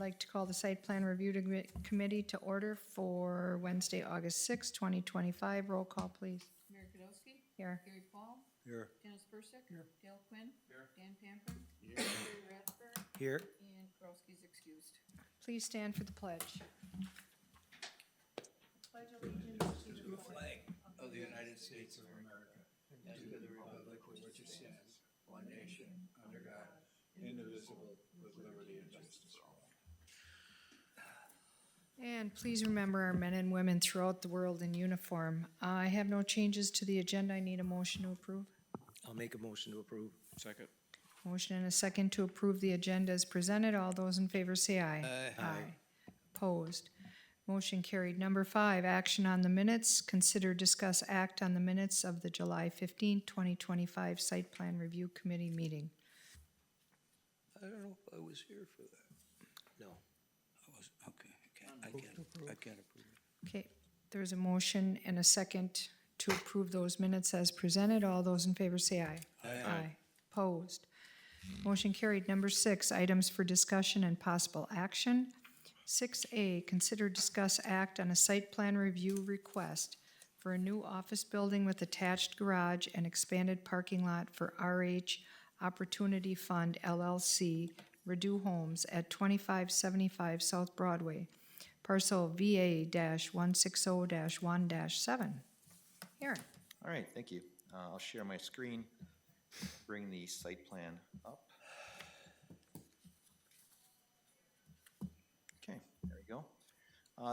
like to call the Site Plan Review Committee to order for Wednesday, August 6, 2025. Roll call, please. Mayor Kadowski. Here. Gary Paul. Here. Dennis Persick. Here. Dale Quinn. Here. Dan Pampin. Here. Jerry Rathburn. Here. And Karowski's excused. Please stand for the pledge. Pledge allegiance to The flag of the United States of America and to the republic for which it stands, one nation, under God, indivisible, with liberty and justice for all. And please remember our men and women throughout the world in uniform. I have no changes to the agenda. I need a motion to approve. I'll make a motion to approve. Second. Motion and a second to approve the agenda as presented. All those in favor say aye. Aye. Opposed. Motion carried. Number 5, action on the minutes. Consider, discuss, act on the minutes of the July 15, 2025 Site Plan Review Committee meeting. I don't know if I was here for that. No. I was, okay, I can't approve it. Okay, there's a motion and a second to approve those minutes as presented. All those in favor say aye. Aye. Opposed. Motion carried. Number 6, items for discussion and possible action. 6A, consider, discuss, act on a site plan review request for a new office building with attached garage and expanded parking lot for RH Opportunity Fund LLC, Radue Homes at 2575 South Broadway, parcel VA-160-1-7. Aaron. All right, thank you. I'll share my screen, bring the site plan up. Okay, there we go.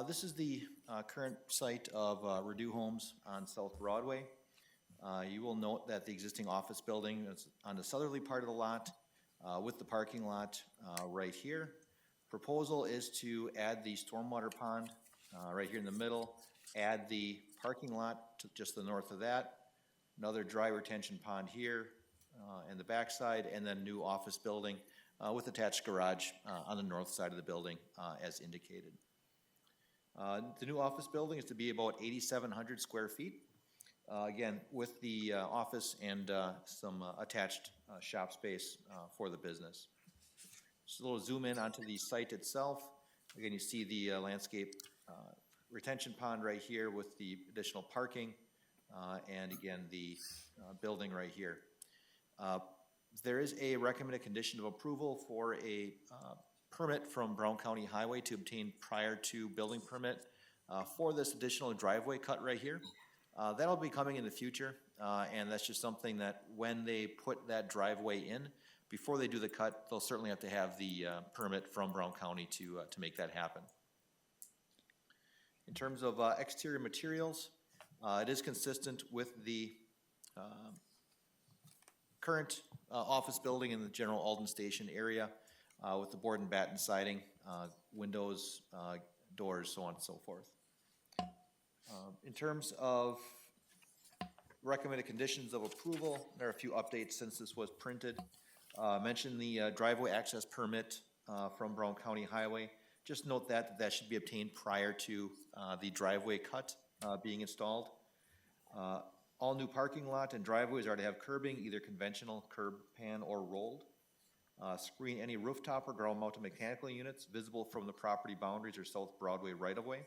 This is the current site of Radue Homes on South Broadway. You will note that the existing office building is on the southerly part of the lot with the parking lot right here. Proposal is to add the stormwater pond right here in the middle, add the parking lot to just the north of that, another dry retention pond here in the backside, and then new office building with attached garage on the north side of the building as indicated. The new office building is to be about 8,700 square feet. Again, with the office and some attached shop space for the business. Just a little zoom in onto the site itself. Again, you see the landscape retention pond right here with the additional parking, and again, the building right here. There is a recommended condition of approval for a permit from Brown County Highway to obtain prior to building permit for this additional driveway cut right here. That'll be coming in the future, and that's just something that when they put that driveway in, before they do the cut, they'll certainly have to have the permit from Brown County to make that happen. In terms of exterior materials, it is consistent with the current office building in the general Alden Station area with the board and batten siding, windows, doors, so on and so forth. In terms of recommended conditions of approval, there are a few updates since this was printed. Mentioned the driveway access permit from Brown County Highway. Just note that should be obtained prior to the driveway cut being installed. All new parking lot and driveways are to have curbing, either conventional, curb, pan, or rolled. Screen any rooftop or ground-mounted mechanical units visible from the property boundaries or South Broadway right-of-way.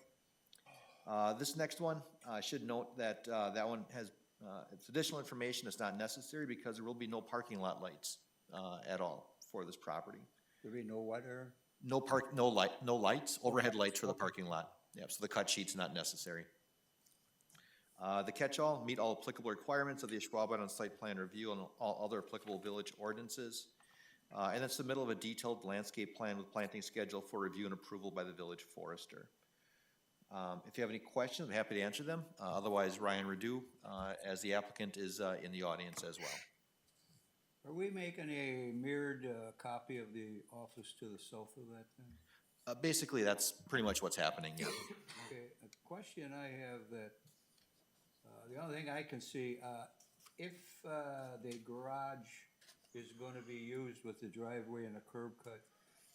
This next one, I should note that that one has it's additional information. It's not necessary because there will be no parking lot lights at all for this property. There'll be no water? No lights, overhead lights for the parking lot. Yeah, so the cut sheet's not necessary. The catch-all, meet all applicable requirements of the Ashwaubenon site plan review and all other applicable village ordinances. And then submittal of a detailed landscape plan with planting schedule for review and approval by the village forester. If you have any questions, I'm happy to answer them. Otherwise, Ryan Radue, as the applicant, is in the audience as well. Are we making a mirrored copy of the office to the south of that then? Basically, that's pretty much what's happening, yeah. Okay, a question I have that, the only thing I can see, if the garage is gonna be used with the driveway and the curb cut,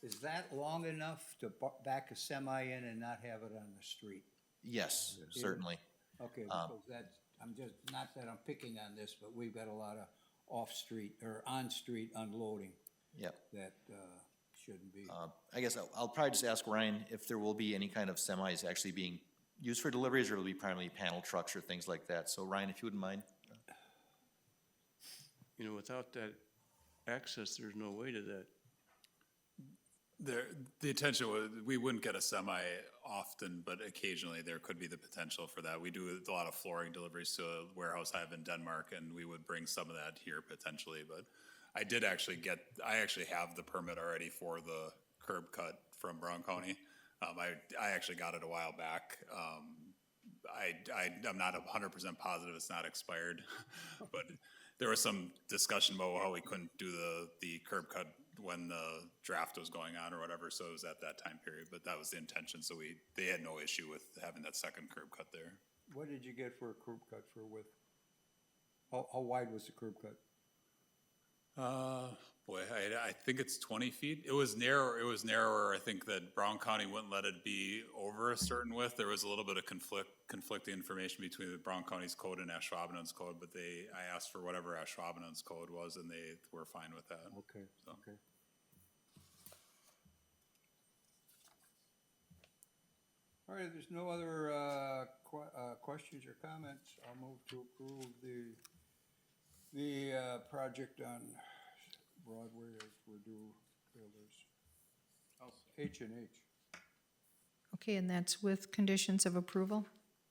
is that long enough to back a semi in and not have it on the street? Yes, certainly. Okay, because that's, I'm just, not that I'm picking on this, but we've got a lot of off-street or on-street unloading. Yep. That shouldn't be. I guess I'll probably just ask Ryan if there will be any kind of semis actually being used for deliveries, or it'll be primarily panel trucks or things like that. So Ryan, if you wouldn't mind. You know, without that access, there's no way to that. The intention was, we wouldn't get a semi often, but occasionally there could be the potential for that. We do a lot of flooring deliveries to a warehouse I have in Denmark, and we would bring some of that here potentially, but I actually have the permit already for the curb cut from Brown County. I actually got it a while back. I'm not 100% positive it's not expired, but there was some discussion about how we couldn't do the curb cut when the draft was going on or whatever, so it was at that time period, but that was the intention, so they had no issue with having that second curb cut there. What did you get for a curb cut for width? How wide was the curb cut? Boy, I think it's 20 feet. It was narrower. I think that Brown County wouldn't let it be over a certain width. There was a little bit of conflicting information between the Brown County's code and Ashwaubenon's code, but I asked for whatever Ashwaubenon's code was, and they were fine with that. Okay, So. okay. All right, if there's no other questions or comments, I'll move to approve the project on Broadway as Radue Builders. H&H, Okay, and that's with conditions of approval?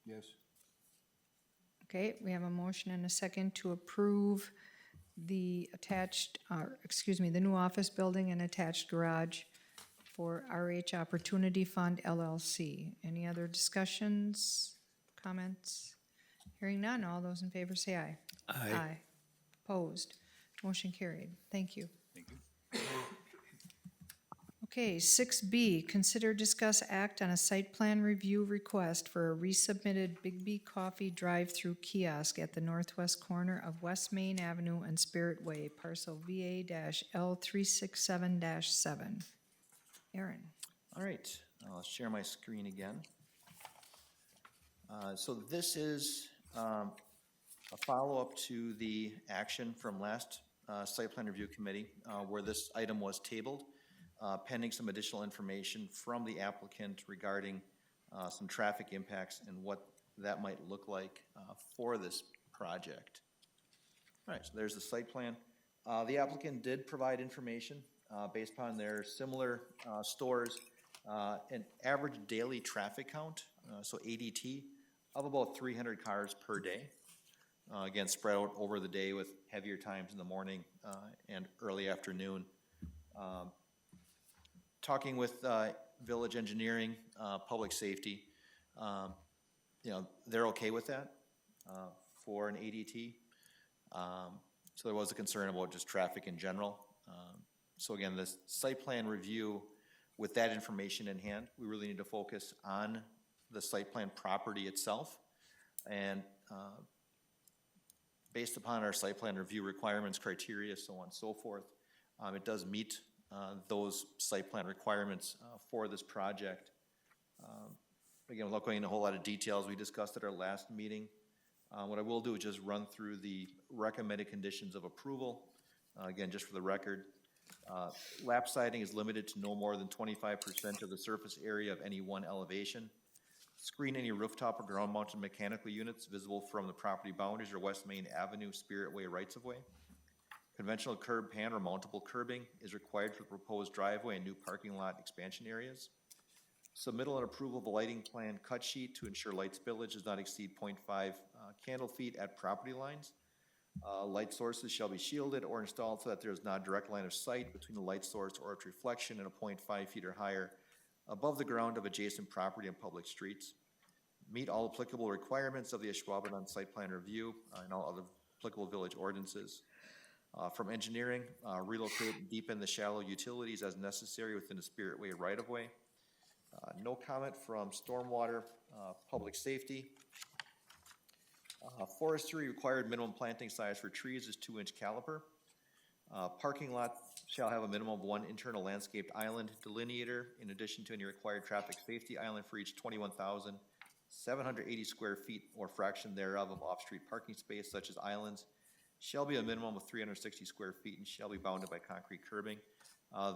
yes. Okay, we have a motion and a second to approve the the new office building and attached garage for RH Opportunity Fund LLC. Any other discussions, comments? Hearing none, all those in favor say aye. Aye. Opposed? Motion carried. Thank you. Thank you. Okay, 6B, consider, discuss, act on a site plan review request for a resubmitted Biggby Coffee Drive-Thru Kiosk at the northwest corner of West Main Avenue and Spirit Way, parcel VA-L367-7. Aaron? All right, I'll share my screen again. So this is a follow-up to the action from last site plan review committee where this item was tabled, pending some additional information from the applicant regarding some traffic impacts and what that might look like for this project. All right, so there's the site plan. The applicant did provide information based upon their similar stores, an average daily traffic count, so ADT, of about 300 cars per day. Again, spread out over the day with heavier times in the morning and early afternoon. Talking with Village Engineering, Public Safety, they're okay with that for an ADT. So there was a concern about just traffic in general. So again, this site plan review, with that information in hand, we really need to focus on the site plan property itself. And based upon our site plan review requirements, criteria, so on and so forth, it does meet those site plan requirements for this project. Again, without going into a whole lot of details, we discussed at our last meeting. What I will do is just run through the recommended conditions of approval. Again, just for the record, lap siding is limited to no more than 25% of the surface area of any one elevation. Screen any rooftop or ground-mounted mechanical units visible from the property boundaries or West Main Avenue, Spirit Way rights-of-way. Conventional curb pan or mountable curbing is required for the proposed driveway and new parking lot expansion areas. Submittal and approval of a lighting plan cut sheet to ensure light spillage does not exceed 0.5 candle feet at property lines. Light sources shall be shielded or installed so that there is not a direct line of sight between the light source or its reflection and a 0.5 feet or higher above the ground of adjacent property and public streets. Meet all applicable requirements of the Ashwaubenon site plan review and all other applicable village ordinances. From engineering, relocate and deepen the shallow utilities as necessary within the Spirit Way right-of-way. No comment from stormwater, public safety. Forestry required minimum planting size for trees is 2-inch caliper. Parking lot shall have a minimum of 1 internal landscaped island delineator in addition to any required traffic safety island for each 21,780 square feet or fraction thereof of off-street parking space such as islands shall be a minimum of 360 square feet and shall be bounded by concrete curbing.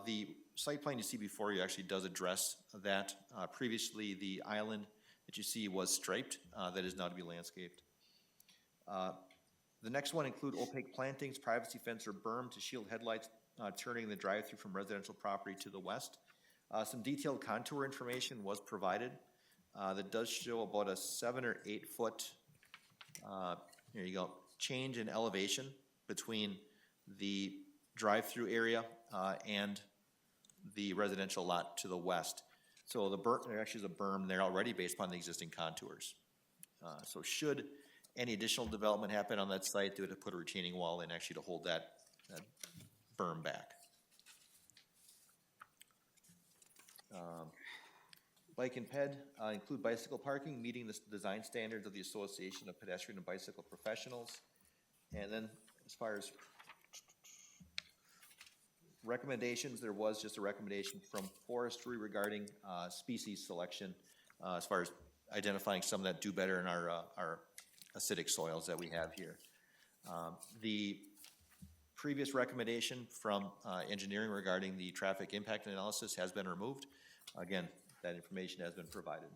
The site plan you see before you actually does address that. Previously, the island that you see was striped, that is now to be landscaped. The next one include opaque plantings, privacy fence or berm to shield headlights, turning the drive-through from residential property to the west. Some detailed contour information was provided, that does show about a 7 or 8 foot, here you go, change in elevation between the drive-through area, and the residential lot to the west. So the berm, there actually is a berm there already based upon the existing contours. So should any additional development happen on that site, they would have put a retaining wall in actually to hold that berm back. Bike and ped include bicycle parking, meeting the design standards of the Association of Pedestrian and Bicycle Professionals. And then as far as recommendations, there was just a recommendation from forestry regarding species selection, as far as identifying some that do better in our acidic soils that we have here. The previous recommendation from engineering regarding the traffic impact analysis has been removed. Again, that information has been provided.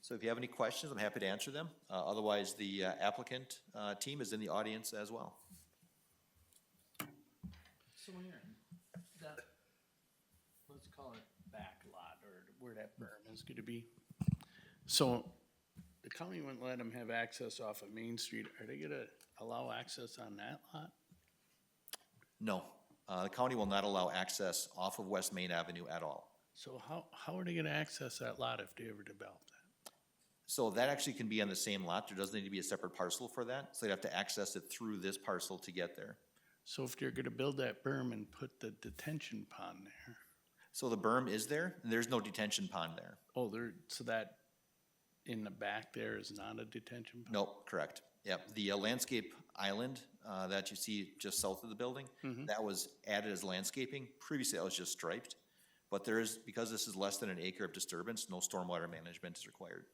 So if you have any questions, I'm happy to answer them. Otherwise, the applicant team is in the audience as well. So when you're that, let's call it back lot, or where that berm is gonna be. So the county wouldn't let them have access off of Main Street. Are they gonna allow access on that lot? No, the county will not allow access off of West Main Avenue at all. So how are they gonna access that lot if they ever develop that? So that actually can be on the same lot. There doesn't need to be a separate parcel for that. So they'd have to access it through this parcel to get there. So if they're gonna build that berm and put the detention pond there, So the berm is there, and there's no detention pond there. so that in the back there is not a detention pond? Nope, correct. Yep, the landscape island that you see just south of the building, that was added as landscaping. Previously, that was just striped. But there is, because this is less than an acre of disturbance, no stormwater management is required.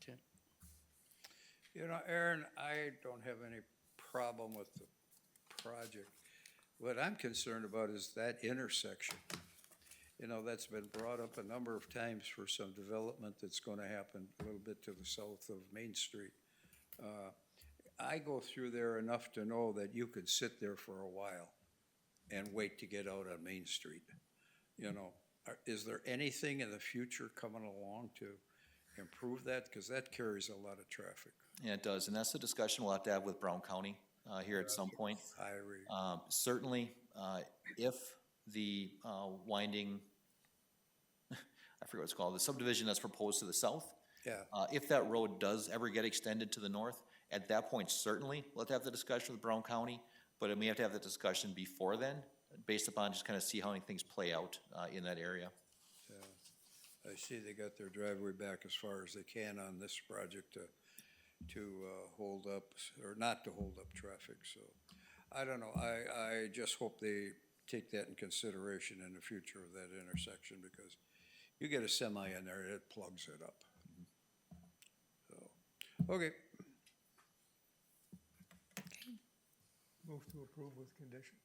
Okay. You know, Aaron, I don't have any problem with the project. What I'm concerned about is that intersection. You know, that's been brought up a number of times for some development that's gonna happen a little bit to the south of Main Street. I go through there enough to know that you could sit there for a while and wait to get out on Main Street. You know, is there anything in the future coming along to improve that? Because that carries a lot of traffic. Yeah, it does, and that's the discussion we'll have to have with Brown County here at some point. I agree. Certainly, if the winding, I forget what it's called, the subdivision that's proposed to the south, Yeah, if that road does ever get extended to the north, at that point, certainly, we'll have to have the discussion with Brown County, but we have to have the discussion before then, based upon just kind of see how things play out in that area. I see they got their driveway back as far as they can on this project to hold up, or not to hold up traffic, so. I don't know, I just hope they take that in consideration in the future of that intersection, because you get a semi in there, it plugs it up. So, okay. Move to approve with condition.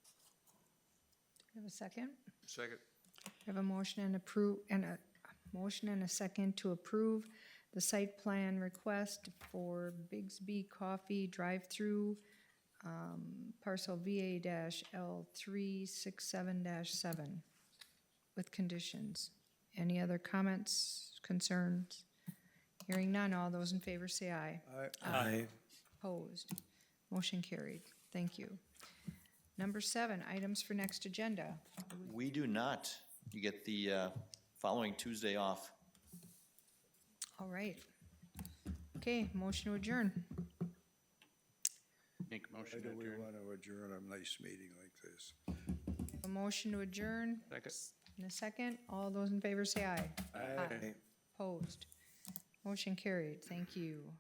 Do you have a second? Second. We have a motion and motion and a second to approve the site plan request for Biggby Coffee Drive-Thru, parcel VA-L367-7 with conditions. Any other comments, concerns? Hearing none, all those in favor say aye. Aye. Opposed? Motion carried. Thank you. Number 7, items for next agenda. We do not. You get the following Tuesday off. All right. Okay, motion to adjourn. Make a Why motion do to we adjourn. want to adjourn a nice meeting like this? A motion to adjourn. Second. In a second, all those in favor say aye. Aye. Opposed? Motion carried. Thank you.